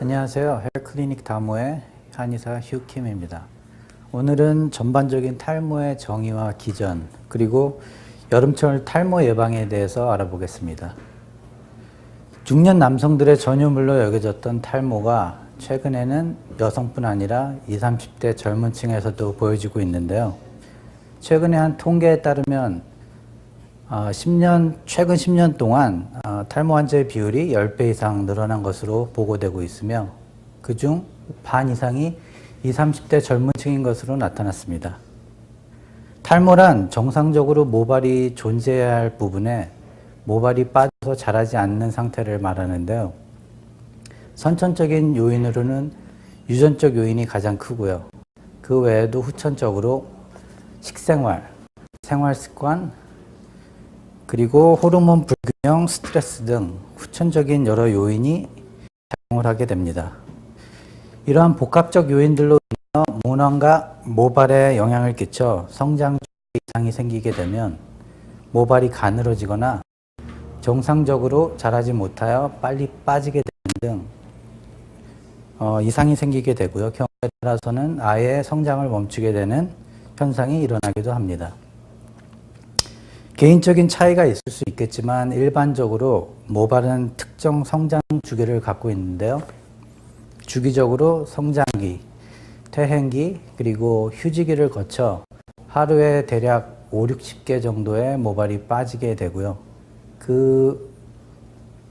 안녕하세요. 헬클리닉 다모의 한의사 휴킴입니다. 오늘은 전반적인 탈모의 정의와 기전, 그리고 여름철 탈모 예방에 대해서 알아보겠습니다. 중년 남성들의 전유물로 여겨졌던 탈모가 최근에는 여성뿐 아니라 20, 30대 젊은 층에서도 보여지고 있는데요. 최근에 한 통계에 따르면 최근 10년 동안 탈모 환자의 비율이 10배 이상 늘어난 것으로 보고되고 있으며 그중 반 이상이 20, 30대 젊은 층인 것으로 나타났습니다. 탈모란 정상적으로 모발이 존재해야 할 부분에 모발이 빠져서 자라지 않는 상태를 말하는데요. 선천적인 요인으로는 유전적 요인이 가장 크고요. 그 외에도 후천적으로 식생활, 생활습관, 그리고 호르몬 불균형, 스트레스 등 후천적인 여러 요인이 작용을 하게 됩니다. 이러한 복합적 요인들로 인해 모낭과 모발에 영향을 끼쳐 성장 이상이 생기게 되면 모발이 가늘어지거나 정상적으로 자라지 못하여 빨리 빠지게 되는 등 이상이 생기게 되고요. 경우에 따라서는 아예 성장을 멈추게 되는 현상이 일어나기도 합니다. 개인적인 차이가 있을 수 있겠지만 일반적으로 모발은 특정 성장 주기를 갖고 있는데요. 주기적으로 성장기, 퇴행기, 그리고 휴지기를 거쳐 하루에 대략 5, 60개 정도의 모발이 빠지게 되고요.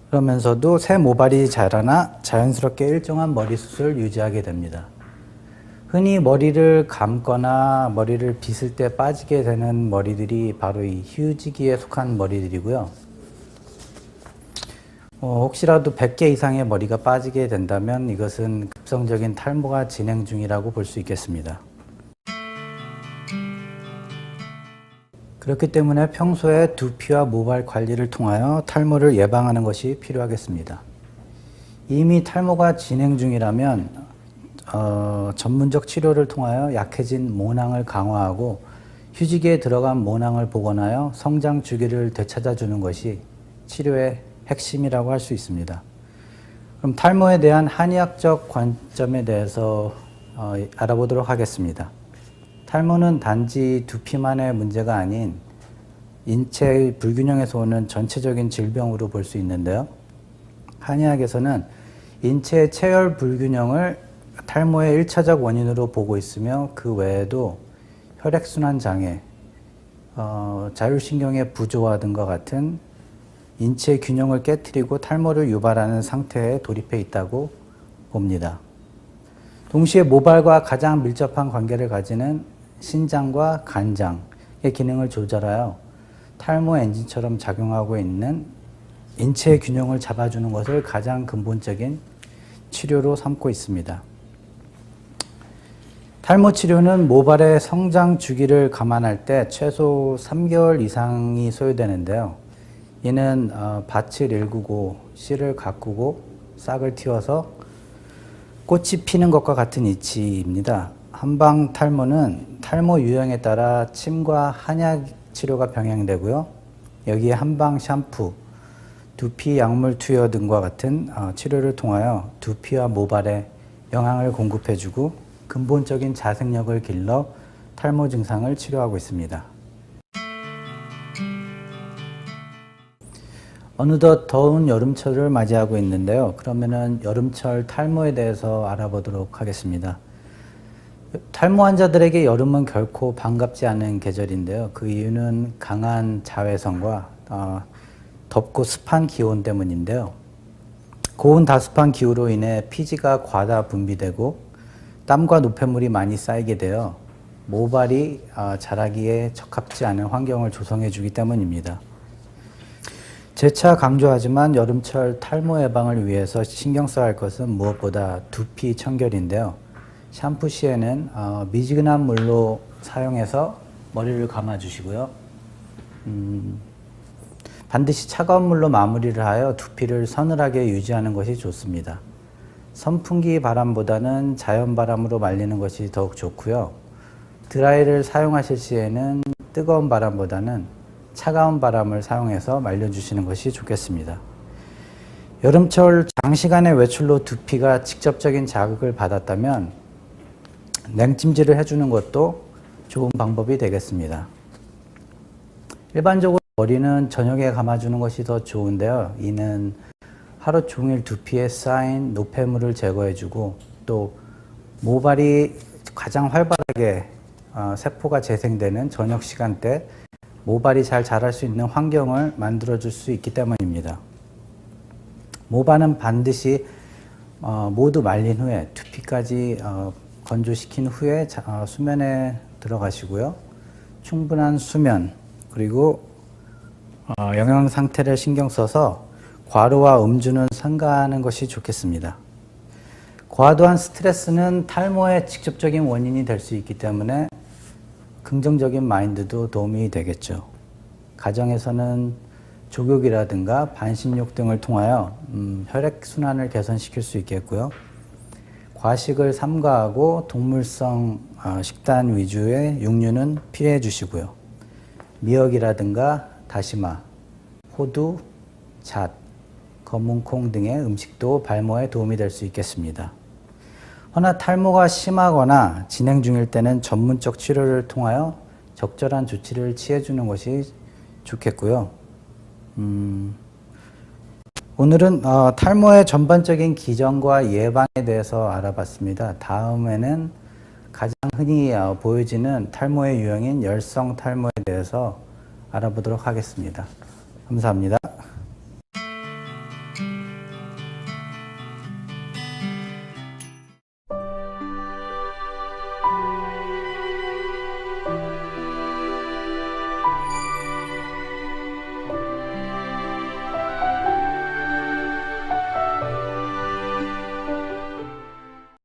그러면서도 새 모발이 자라나 자연스럽게 일정한 머리숱을 유지하게 됩니다. 흔히 머리를 감거나 머리를 빗을 때 빠지게 되는 머리들이 바로 이 휴지기에 속한 머리들이고요. 혹시라도 100개 이상의 머리가 빠지게 된다면 이것은 급성적인 탈모가 진행 중이라고 볼 수 있겠습니다. 그렇기 때문에 평소에 두피와 모발 관리를 통하여 탈모를 예방하는 것이 필요하겠습니다. 이미 탈모가 진행 중이라면 전문적 치료를 통하여 약해진 모낭을 강화하고 휴지기에 들어간 모낭을 복원하여 성장 주기를 되찾아주는 것이 치료의 핵심이라고 할 수 있습니다. 그럼 탈모에 대한 한의학적 관점에 대해서 알아보도록 하겠습니다. 탈모는 단지 두피만의 문제가 아닌 인체 불균형에서 오는 전체적인 질병으로 볼 수 있는데요. 한의학에서는 인체의 체열 불균형을 탈모의 1차적 원인으로 보고 있으며 그 외에도 혈액순환 장애, 자율신경의 부조화 등과 같은 인체 균형을 깨트리고 탈모를 유발하는 상태에 돌입해 있다고 봅니다. 동시에 모발과 가장 밀접한 관계를 가지는 신장과 간장의 기능을 조절하여 탈모 엔진처럼 작용하고 있는 인체의 균형을 잡아주는 것을 가장 근본적인 치료로 삼고 있습니다. 탈모 치료는 모발의 성장 주기를 감안할 때 최소 3개월 이상이 소요되는데요. 이는 밭을 일구고 씨를 가꾸고 싹을 틔워서 꽃이 피는 것과 같은 이치입니다. 한방 탈모는 탈모 유형에 따라 침과 한약 치료가 병행되고요. 여기에 한방 샴푸, 두피 약물 투여 등과 같은 치료를 통하여 두피와 모발에 영양을 공급해주고 근본적인 자생력을 길러 탈모 증상을 치료하고 있습니다. 어느덧 더운 여름철을 맞이하고 있는데요. 그러면은 여름철 탈모에 대해서 알아보도록 하겠습니다. 탈모 환자들에게 여름은 결코 반갑지 않은 계절인데요. 그 이유는 강한 자외선과 덥고 습한 기온 때문인데요. 고온 다습한 기후로 인해 피지가 과다 분비되고 땀과 노폐물이 많이 쌓이게 되어 모발이 자라기에 적합지 않은 환경을 조성해 주기 때문입니다. 재차 강조하지만 여름철 탈모 예방을 위해서 신경 써야 할 것은 무엇보다 두피 청결인데요. 샴푸 시에는 미지근한 물로 사용해서 머리를 감아 주시고요. 반드시 차가운 물로 마무리를 하여 두피를 서늘하게 유지하는 것이 좋습니다. 선풍기 바람보다는 자연 바람으로 말리는 것이 더욱 좋고요. 드라이를 사용하실 시에는 뜨거운 바람보다는 차가운 바람을 사용해서 말려주시는 것이 좋겠습니다. 여름철 장시간의 외출로 두피가 직접적인 자극을 받았다면 냉찜질을 해주는 것도 좋은 방법이 되겠습니다. 일반적으로 머리는 저녁에 감아주는 것이 더 좋은데요. 이는 하루 종일 두피에 쌓인 노폐물을 제거해주고 또 모발이 가장 활발하게 세포가 재생되는 저녁 시간대 모발이 잘 자랄 수 있는 환경을 만들어줄 수 있기 때문입니다. 모발은 반드시 모두 말린 후에 두피까지 건조시킨 후에 수면에 들어가시고요. 충분한 수면 그리고 영양 상태를 신경 써서 과로와 음주는 삼가하는 것이 좋겠습니다. 과도한 스트레스는 탈모의 직접적인 원인이 될 수 있기 때문에 긍정적인 마인드도 도움이 되겠죠. 가정에서는 족욕이라든가 반신욕 등을 통하여 혈액순환을 개선시킬 수 있겠고요. 과식을 삼가하고 동물성 식단 위주의 육류는 피해 주시고요. 미역이라든가 다시마, 호두, 잣, 검은콩 등의 음식도 발모에 도움이 될 수 있겠습니다. 허나 탈모가 심하거나 진행 중일 때는 전문적 치료를 통하여 적절한 조치를 취해주는 것이 좋겠고요. 오늘은 탈모의 전반적인 기전과 예방에 대해서 알아봤습니다. 다음에는 가장 흔히 보여지는 탈모의 유형인 열성 탈모에 대해서 알아보도록 하겠습니다. 감사합니다.